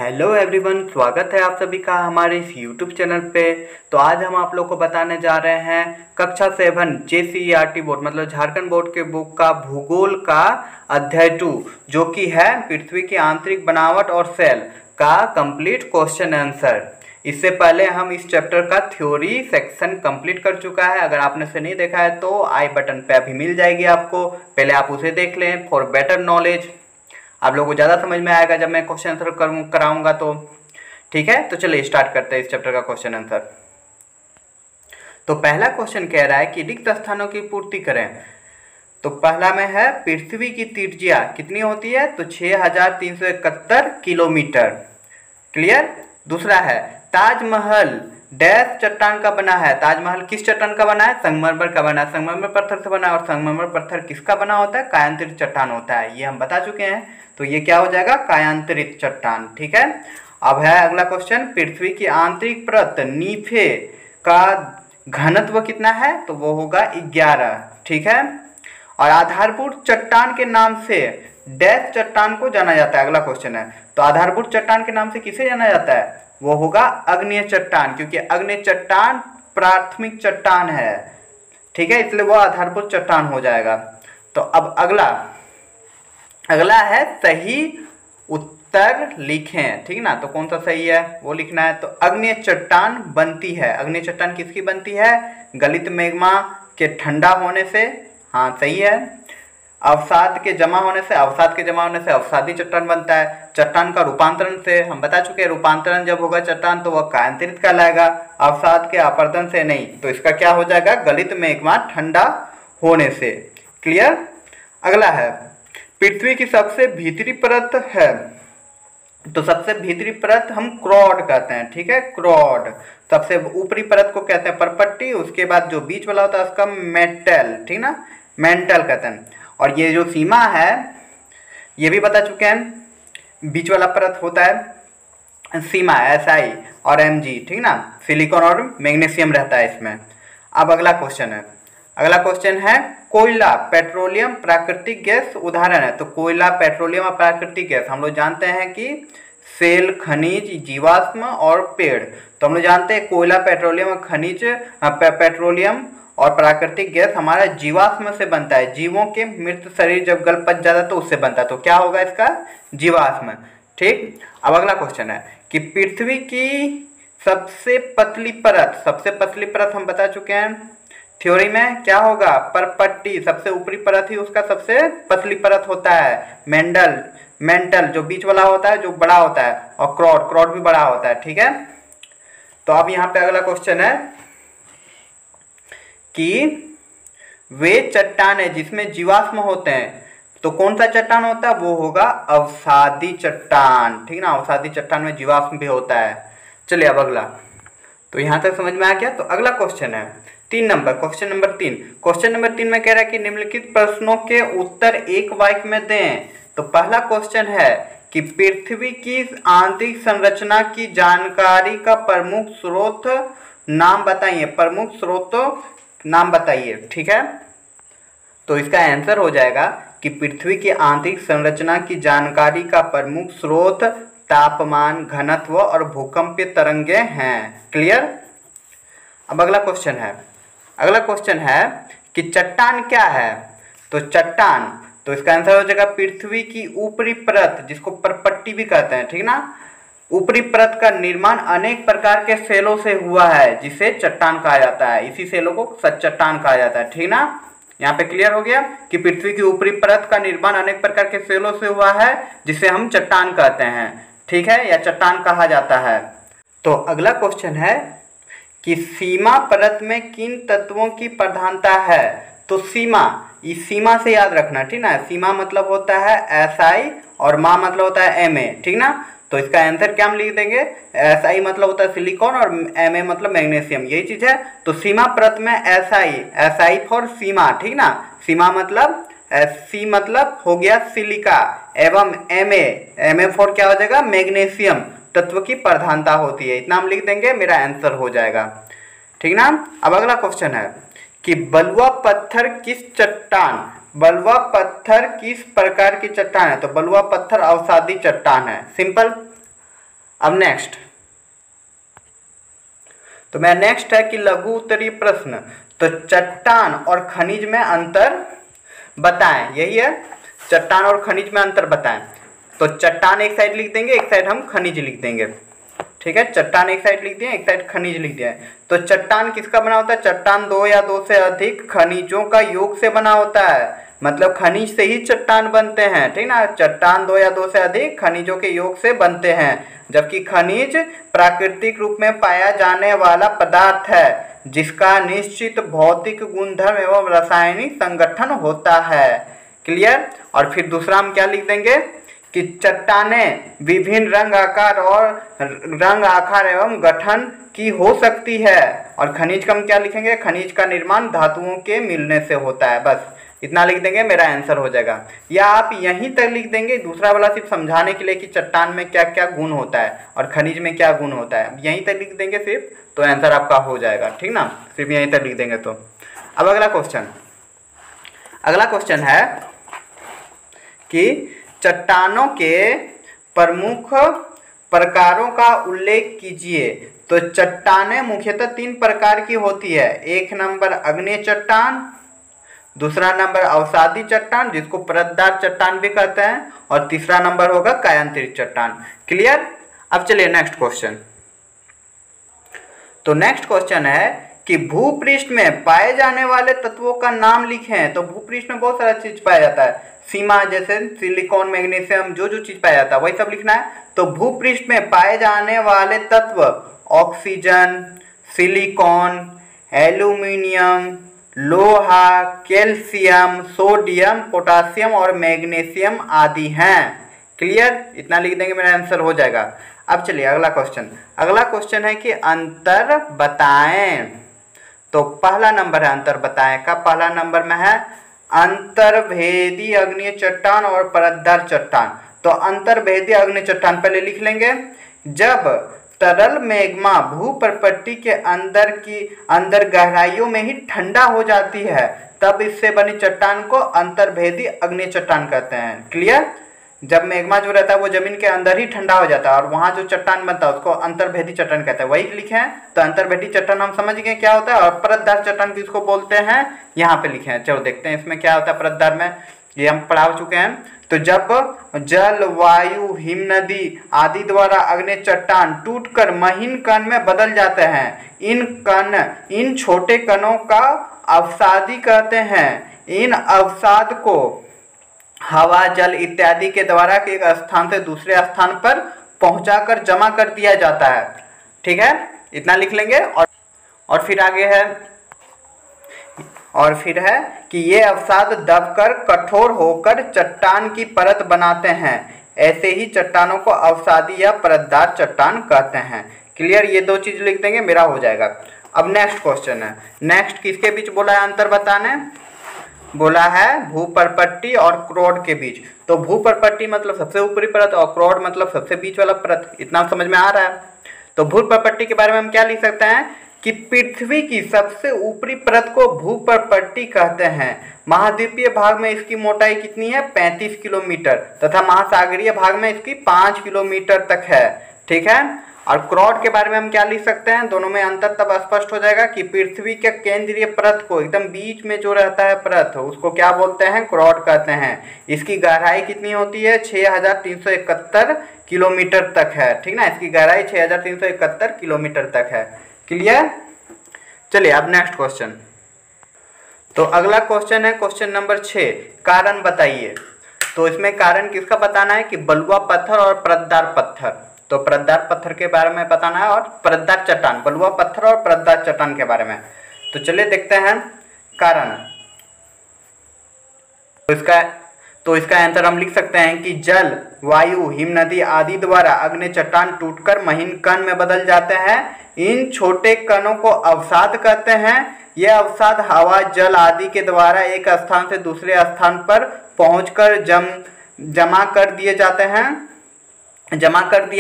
Hello everyone, स्वागत है आप सभी का हमारे इस यूट्यूब चैनल पे। तो आज हम आप लोग को बताने जा रहे हैं कक्षा 7 JCERT बोर्ड मतलब झारखंड बोर्ड के बुक का भूगोल का अध्याय 2 जो कि है पृथ्वी की आंतरिक बनावट और सेल का कंप्लीट क्वेश्चन आंसर। इससे पहले हम इस चैप्टर का थ्योरी सेक्शन कंप्लीट कर चुका है। अगर आपने से नहीं देखा है तो आई बटन पे अभी मिल जाएगी आपको, पहले आप उसे देख लें फॉर बेटर नॉलेज। आप लोगों को ज़्यादा समझ में आएगा जब मैं क्वेश्चन आंसर कराऊंगा तो। ठीक है, तो चलिए स्टार्ट करते हैं इस चैप्टर का क्वेश्चन आंसर। तो पहला क्वेश्चन कह रहा है कि रिक्त स्थानों की पूर्ति करें। तो पहला में है पृथ्वी की त्रिज्या कितनी होती है, तो 6371 किलोमीटर। क्लियर। दूसरा है ताजमहल डैश चट्टान का बना है। ताजमहल किस चट्टान का बना है, संगमरमर का बना है। संगमरमर पत्थर से बना है और संगमरमर पत्थर किसका बना होता है, कायांतरित चट्टान होता है। ये हम बता चुके हैं, तो ये क्या हो जाएगा, कायांतरित चट्टान। ठीक है। अब है अगला क्वेश्चन, पृथ्वी की आंतरिक परत नीफे का घनत्व कितना है, तो वो होगा 11। ठीक है। और आधारभूत चट्टान के नाम से डैश चट्टान को जाना जाता है। अगला क्वेश्चन है, तो आधारभूत चट्टान के नाम से किसे जाना जाता है, वो होगा अग्नेय चट्टान, क्योंकि अग्नेय चट्टान प्राथमिक चट्टान है। ठीक है, इसलिए वो आधारभूत चट्टान हो जाएगा। तो अब अगला है सही उत्तर लिखें। ठीक ना, तो कौन सा सही है वो लिखना है। तो अग्नेय चट्टान बनती है। अग्नेय चट्टान किसकी बनती है, गलित मैग्मा के ठंडा होने से। हाँ सही है। अवसाद के जमा होने से अवसादी चट्टान बनता है। चट्टान का रूपांतरण से हम बता चुके हैं, रूपांतरण जब होगा चट्टान तो वह कायांतरित कहलाएगा, अवसाद के अपरदन से नहीं। तो इसका क्या हो जाएगा, गलित मैग्मा ठंडा होने से। क्लियर। अगला है पृथ्वी की सबसे भीतरी परत है। तो सबसे भीतरी परत हम क्रॉड कहते हैं। ठीक है, क्रॉड। सबसे ऊपरी परत को कहते हैं परपट्टी, उसके बाद जो बीच वाला होता है उसका मेंटल। ठीक ना, मेंटल कहते हैं। और ये जो सीमा है ये भी बता चुके हैं, बीच वाला परत होता है सीमा SI और Mg। ठीक ना, सिलिकॉन और मैग्नीशियम रहता है इसमें। अब अगला क्वेश्चन है कोयला पेट्रोलियम प्राकृतिक गैस उदाहरण है। तो कोयला पेट्रोलियम और प्राकृतिक गैस हम लोग जानते हैं कि सेल, खनिज, जीवाश्म और पेड़। तो हम लोग जानते हैं कोयला पेट्रोलियम खनिज पेट्रोलियम और प्राकृतिक गैस हमारा जीवाश्म से बनता है। जीवों के मृत शरीर जब गल पच जाता है तो उससे बनता है, तो क्या होगा इसका, जीवाश्म। ठीक। अब अगला क्वेश्चन है कि पृथ्वी की सबसे पतली परत हम बता चुके हैं थ्योरी में, क्या होगा, परपट्टी। सबसे ऊपरी परत ही उसका सबसे पतली परत होता है। मेंटल जो बीच वाला होता है जो बड़ा होता है, और क्रॉड भी बड़ा होता है। ठीक है। तो अब यहाँ पे अगला क्वेश्चन है कि वे चट्टान है जिसमें जीवाश्म होते हैं, तो कौन सा चट्टान होता है, वो होगा अवसादी चट्टान। ठीक ना, अवसादी चट्टान में जीवाश्म भी होता है। चलिए अब अगला, तो यहाँ तक समझ में आ गया। तो अगला क्वेश्चन है क्वेश्चन नंबर 3 में कह रहा है कि निम्नलिखित प्रश्नों के उत्तर एक वाक्य में दें। तो पहला क्वेश्चन है कि पृथ्वी की आंतरिक संरचना की जानकारी का प्रमुख स्रोत नाम बताइए। ठीक है, तो इसका आंसर हो जाएगा कि पृथ्वी की आंतरिक संरचना की जानकारी का प्रमुख स्रोत तापमान, घनत्व और भूकंपीय तरंगे हैं। क्लियर। अब अगला क्वेश्चन है कि चट्टान क्या है। तो चट्टान, तो इसका आंसर हो जाएगा पृथ्वी की ऊपरी परत, जिसको परपट्टी भी कहते हैं। ठीक ना, ऊपरी परत का निर्माण अनेक प्रकार के सेलों से हुआ है जिसे चट्टान कहा जाता है। इसी सेलों को चट्टान कहा जाता है। ठीक ना, यहाँ पे क्लियर हो गया कि पृथ्वी की ऊपरी परत का निर्माण अनेक प्रकार के सेलों से हुआ है जिसे हम चट्टान कहते हैं। ठीक है, या चट्टान कहा जाता है। तो अगला क्वेश्चन है कि सीमा परत में किन तत्वों की प्रधानता है। तो इस सीमा से याद रखना। ठीक ना, सीमा मतलब होता है SI और मा मतलब होता है Ma। ठीक ना, तो इसका आंसर क्या हम लिख देंगे, SI मतलब होता है सिलिकॉन और Ma मतलब मैग्नीशियम, यही चीज है। तो सीमा परत में SI फॉर सीमा। ठीक ना, सीमा मतलब C मतलब हो गया सिलिका एवं Ma फॉर क्या हो जाएगा, मैग्नीशियम तत्व की प्रधानता होती है। इतना हम लिख देंगे, मेरा आंसर हो जाएगा। ठीक ना। अब अगला क्वेश्चन है कि बलुआ पत्थर किस प्रकार की चट्टान है। तो बलुआ पत्थर अवसादी चट्टान है। सिंपल। अब नेक्स्ट, तो मेरा नेक्स्ट है कि लघु उत्तरीय प्रश्न, तो चट्टान और खनिज में अंतर बताएं, यही है, चट्टान और खनिज में अंतर बताएं। तो चट्टान एक साइड लिख देंगे, एक साइड हम खनिज लिख देंगे, ठीक है। चट्टान एक साइड लिख दिया, एक साइड खनिज लिख दिया है। तो चट्टान किसका बना होता है? चट्टान दो या दो से अधिक खनिजों का योग से बना होता है, मतलब खनिज से ही चट्टान बनते हैं, ठीक ना। चट्टान दो या दो से अधिक खनिजों के योग से बनते हैं, जबकि खनिज प्राकृतिक रूप में पाया जाने वाला पदार्थ है जिसका निश्चित भौतिक गुणधर्म एवं रासायनिक संगठन होता है। क्लियर। और फिर दूसरा हम क्या लिख देंगे कि चट्टानें विभिन्न रंग आकार एवं गठन की हो सकती है। और खनिज का हम क्या लिखेंगे? खनिज का निर्माण धातुओं के मिलने से होता है। बस इतना लिख देंगे, मेरा आंसर हो जाएगा। या आप यहीं तक लिख देंगे, दूसरा वाला सिर्फ समझाने के लिए कि चट्टान में क्या क्या गुण होता है और खनिज में क्या गुण होता है, यहीं तक लिख देंगे सिर्फ, तो आंसर आपका हो जाएगा, ठीक ना। सिर्फ यहीं तक लिख देंगे। तो अब अगला क्वेश्चन है कि चट्टानों के प्रमुख प्रकारों का उल्लेख कीजिए। तो चट्टानें मुख्यतः 3 प्रकार की होती है। एक नंबर अग्नेय चट्टान, दूसरा नंबर अवसादी चट्टान जिसको परतदार चट्टान भी कहते हैं, और तीसरा नंबर होगा कायांतरित चट्टान। क्लियर। अब चलिए नेक्स्ट क्वेश्चन। तो नेक्स्ट क्वेश्चन है कि भूपृष्ठ में पाए जाने वाले तत्वों का नाम लिखें। तो भूपृष्ठ में बहुत सारा चीज पाया जाता है, सीमा जैसे सिलिकॉन, मैग्नीशियम, जो चीज पाया जाता है वही सब लिखना है। तो भूपृष्ठ में पाए जाने वाले तत्व ऑक्सीजन, सिलिकॉन, एल्यूमिनियम, लोहा, कैल्शियम, सोडियम, पोटासियम और मैग्नीशियम आदि हैं। क्लियर। इतना लिख देंगे, मेरा आंसर हो जाएगा। अब चलिए अगला क्वेश्चन है कि अंतर बताएं। तो पहला नंबर है अंतर बताएं का, पहला नंबर में है अंतर्भेदी अग्नीय चट्टान और परतदार चट्टान। तो अंतर्भेदी अग्नीय चट्टान पहले लिख लेंगे। जब तरल मैग्मा भूपर्पट्टी के अंदर गहराइयों में ही ठंडा हो जाती है, तब इससे बनी चट्टान को अंतर्भेदी अग्नीय चट्टान कहते हैं। क्लियर। जब मैग्मा जो रहता है वो जमीन के अंदर ही ठंडा हो जाता है और वहां जो चट्टान बनता है उसको अंतर्भेदी चट्टान कहते हैं, वही लिखे हैं। तो अंतर्भेदी चट्टान हम समझ गए क्या होता है। और परतदार चट्टान किसको बोलते हैं, यहाँ पे लिखे हैं। चलो देखते हैं इसमें क्या होता है परतदार में, ये हम पढ़ा चुके हैं। तो जब जल, वायु, हिमनदी आदि द्वारा अग्नि चट्टान टूटकर महीन कण में बदल जाते हैं, इन छोटे कणों का अवसादी कहते हैं। इन अवसाद को हवा, जल इत्यादि के द्वारा एक स्थान से दूसरे स्थान पर पहुंचाकर जमा कर दिया जाता है। ठीक है, इतना लिख लेंगे। और फिर आगे है, और फिर है कि ये अवसाद दबकर कठोर होकर चट्टान की परत बनाते हैं। ऐसे ही चट्टानों को अवसादी या परतदार चट्टान कहते हैं। क्लियर। ये दो चीज लिख देंगे, मेरा हो जाएगा। अब नेक्स्ट क्वेश्चन है, नेक्स्ट किसके बीच बोला है अंतर बताने, बोला है भूपर्पट्टी और क्रोड के बीच। तो भूपर्पट्टी मतलब सबसे ऊपरी परत और क्रोड मतलब सबसे बीच वाला परत, इतना समझ में आ रहा है। तो भूपर्पट्टी के बारे में हम क्या लिख सकते हैं कि पृथ्वी की सबसे ऊपरी परत को भूपर्पट्टी कहते हैं। महाद्वीपीय भाग में इसकी मोटाई कितनी है, 35 किलोमीटर, तथा महासागरीय भाग में इसकी 5 किलोमीटर तक है। ठीक है। और क्रोड के बारे में हम क्या लिख सकते हैं, दोनों में अंतर तब स्पष्ट हो जाएगा कि पृथ्वी के केंद्रीय परत को एकदम बीच में जो रहता है परत, उसको क्या बोलते हैं, क्रोड कहते हैं। इसकी गहराई कितनी होती है, 6371 किलोमीटर तक है। ठीक ना, इसकी गहराई 6371 किलोमीटर तक है। क्लियर। चलिए अब नेक्स्ट क्वेश्चन। तो अगला क्वेश्चन है क्वेश्चन नंबर 6, कारण बताइए। तो इसमें कारण किसका बताना है कि बलुआ पत्थर और परतदार पत्थर। तो परतदार पत्थर के बारे में बताना है और परतदार चट्टान, बलुआ पत्थर और परतदार चट्टान के बारे में। तो चलिए देखते हैं कारण। तो इसका आंसर हम लिख सकते हैं कि जल, वायु, हिमनदी आदि द्वारा अग्नि चट्टान टूटकर महीन कण में बदल जाते हैं। इन छोटे कणों को अवसाद कहते हैं। यह अवसाद हवा, जल आदि के द्वारा एक स्थान से दूसरे स्थान पर पहुंचकर जमा कर दिया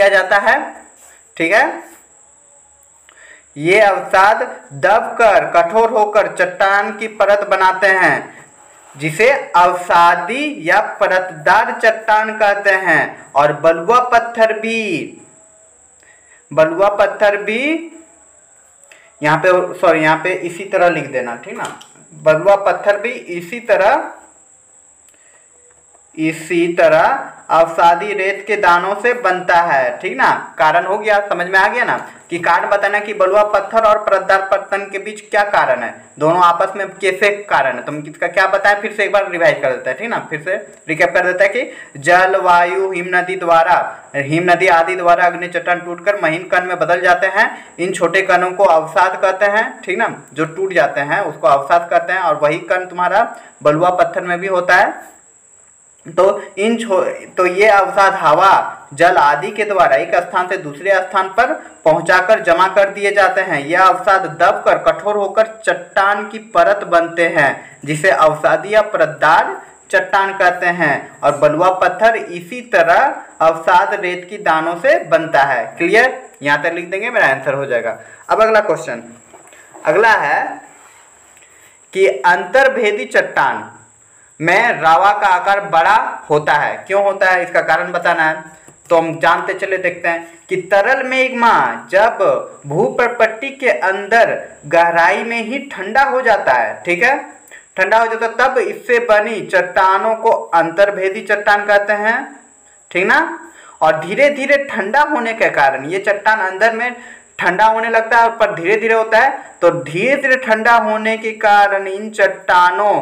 जाता है। ठीक है। ये अवसाद दबकर कठोर होकर चट्टान की परत बनाते हैं, जिसे अवसादी या परतदार चट्टान कहते हैं। और बलुआ पत्थर भी बलुआ पत्थर भी यहाँ पे, सॉरी यहाँ पे इसी तरह लिख देना, ठीक ना, बलुआ पत्थर भी इसी तरह अवसादी रेत के दानों से बनता है, ठीक ना। कारण हो गया, समझ में आ गया ना, कि कारण बताना कि बलुआ पत्थर और परतदार पत्थर के बीच क्या कारण है, दोनों आपस में कैसे कारण है। तो हम इसका क्या बताएं, फिर से एक बार रिवाइज कर देता है, ठीक ना, फिर से रिकैप कर देता है कि जल, वायु, हिम नदी आदि द्वारा अग्नि चट्टान टूटकर महीन कण में बदल जाते हैं। इन छोटे कणों को अवसाद कहते हैं, ठीक ना, जो टूट जाते हैं उसको अवसाद कहते हैं। और वही कण तुम्हारा बलुआ पत्थर में भी होता है। तो ये अवसाद हवा, जल आदि के द्वारा एक स्थान से दूसरे स्थान पर पहुंचाकर जमा कर दिए जाते हैं। यह अवसाद दबकर कठोर होकर चट्टान की परत बनते हैं, जिसे अवसादी या परतदार चट्टान कहते हैं। और बलुआ पत्थर इसी तरह अवसाद रेत की दानों से बनता है। क्लियर, यहां तक लिख देंगे, मेरा आंसर हो जाएगा। अब अगला क्वेश्चन, अगला है कि अंतर्भेदी चट्टान में रावा का आकार बड़ा होता है, क्यों होता है, इसका कारण बताना है। तो हम जानते चले देखते हैं कि तरल मेग्मा जब भूपर्पट्टी के अंदर गहराई में ही ठंडा हो जाता है, ठीक है, ठंडा हो जाता है, तब इससे बनी चट्टानों को अंतर्भेदी चट्टान कहते हैं, ठीक ना। और धीरे धीरे ठंडा होने के कारण ये चट्टान अंदर में ठंडा होने लगता है, पर धीरे धीरे होता है, तो धीरे धीरे ठंडा होने के कारण इन चट्टानों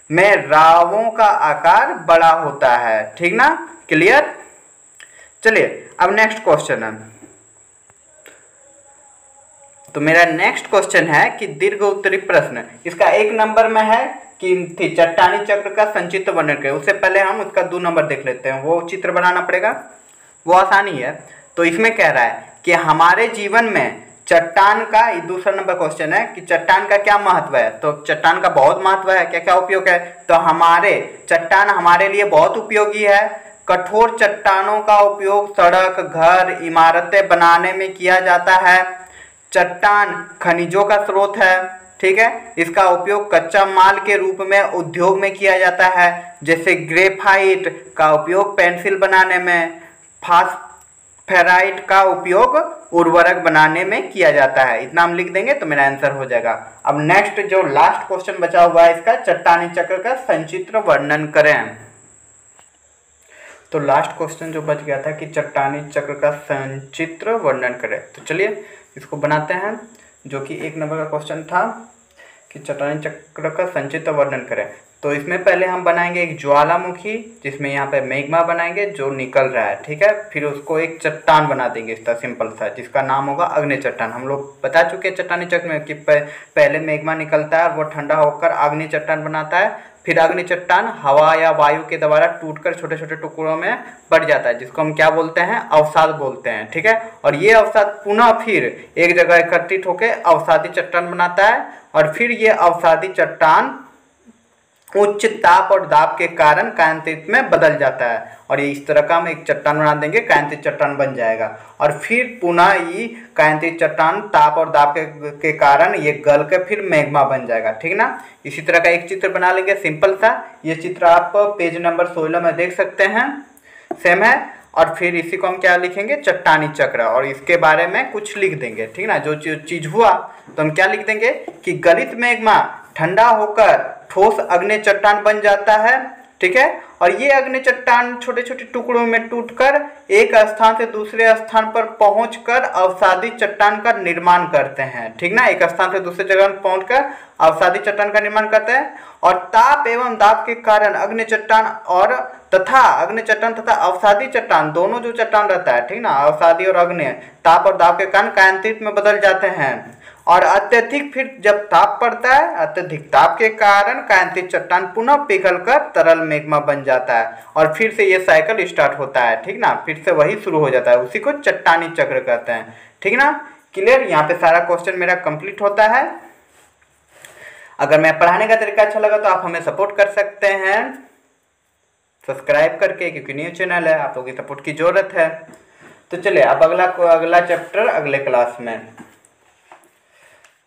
में रावों का आकार बड़ा होता है, ठीक ना। क्लियर, चलिए अब नेक्स्ट क्वेश्चन है। तो मेरा नेक्स्ट क्वेश्चन है कि दीर्घ उत्तरी प्रश्न, इसका 1 नंबर में है कि चट्टानी चक्र का संचित्र वर्णन करें। उससे पहले हम उसका 2 नंबर देख लेते हैं, वो चित्र बनाना पड़ेगा, वो आसानी है। तो इसमें कह रहा है कि हमारे जीवन में चट्टान का, 2 नंबर क्वेश्चन है कि चट्टान का क्या महत्व है। तो चट्टान का बहुत महत्व है, क्या क्या उपयोग है। तो चट्टान हमारे लिए बहुत उपयोगी है। कठोर चट्टानों का उपयोग सड़क, घर, इमारतें बनाने में किया जाता है। चट्टान खनिजों का स्रोत है, ठीक है, इसका उपयोग कच्चा माल के रूप में उद्योग में किया जाता है, जैसे ग्रेफाइट का उपयोग पेंसिल बनाने में, फास्फेराइट का उपयोग उर्वरक बनाने में किया जाता है। इतना हम लिख देंगे तो मेरा आंसर हो जाएगा। अब नेक्स्ट जो लास्ट क्वेश्चन बचा हुआ है, इसका चट्टानी चक्र का संचित्र वर्णन करें। तो लास्ट क्वेश्चन जो बच गया था कि चट्टानी चक्र का संचित्र वर्णन करें, तो चलिए इसको बनाते हैं, जो कि 1 नंबर का क्वेश्चन था कि चट्टानी चक्र का संचित्र वर्णन करें। तो इसमें पहले हम बनाएंगे एक ज्वालामुखी, जिसमें यहाँ पे मैग्मा बनाएंगे जो निकल रहा है, ठीक है, फिर उसको एक चट्टान बना देंगे इसका सिंपल सा, जिसका नाम होगा अग्नि चट्टान। हम लोग बता चुके हैं चट्टानी चक्र में कि पहले मैग्मा निकलता है और वो ठंडा होकर अग्नि चट्टान बनाता है, फिर अग्नि चट्टान हवा या वायु के द्वारा टूटकर छोटे छोटे टुकड़ों में बढ़ जाता है, जिसको हम क्या बोलते हैं, अवसाद बोलते हैं, ठीक है। और ये अवसाद पुनः फिर एक जगह एकत्रित होकर अवसादी चट्टान बनाता है, और फिर ये अवसादी चट्टान उच्च ताप और दाब के कारण कायांतित में बदल जाता है, और ये इस तरह का हम एक चट्टान बना देंगे, कायांतित चट्टान बन जाएगा। और फिर पुनः ये कायांतित चट्टान ताप और दाब के कारण ये गल के फिर मैग्मा बन जाएगा, ठीक ना। इसी तरह का एक चित्र बना लेंगे सिंपल सा। ये चित्र आप पेज नंबर 16 में देख सकते हैं, सेम है। और फिर इसी को हम क्या लिखेंगे, चट्टानी चक्र, और इसके बारे में कुछ लिख देंगे, ठीक ना। जो चीज हुआ तो हम क्या लिख देंगे कि गलित मैग्मा ठंडा होकर ठोस अग्नि चट्टान बन जाता है, ठीक है। और ये अग्नि चट्टान छोटे छोटे टुकड़ों में टूटकर एक स्थान से दूसरे स्थान पर पहुंचकर अवसादी चट्टान का निर्माण करते हैं, ठीक ना। एक स्थान से दूसरे जगह पहुंचकर अवसादी चट्टान का निर्माण करते हैं, और ताप एवं दाब के कारण अग्नि चट्टान तथा अवसादी चट्टान, दोनों जो चट्टान रहता है, ठीक ना, अवसादी और अग्नि, ताप और दाब के कारण कायांतित में बदल जाते हैं। और अत्यधिक फिर जब ताप पड़ता है, अत्यधिक ताप के कारण कायांतित चट्टान पुनः पिघलकर तरल मैग्मा बन जाता है, और फिर से ये साइकिल स्टार्ट होता है, ठीक ना, फिर से वही शुरू हो जाता है, उसी को चट्टानी चक्र कहते हैं, ठीक ना। क्लियर, यहाँ पे सारा क्वेश्चन मेरा कंप्लीट होता है। अगर मैं पढ़ाने का तरीका अच्छा लगा तो आप हमें सपोर्ट कर सकते हैं सब्सक्राइब करके, क्योंकि न्यू चैनल है, आप लोगों की सपोर्ट की जरूरत है। तो चलिए अब अगला चैप्टर अगले क्लास में।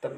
तब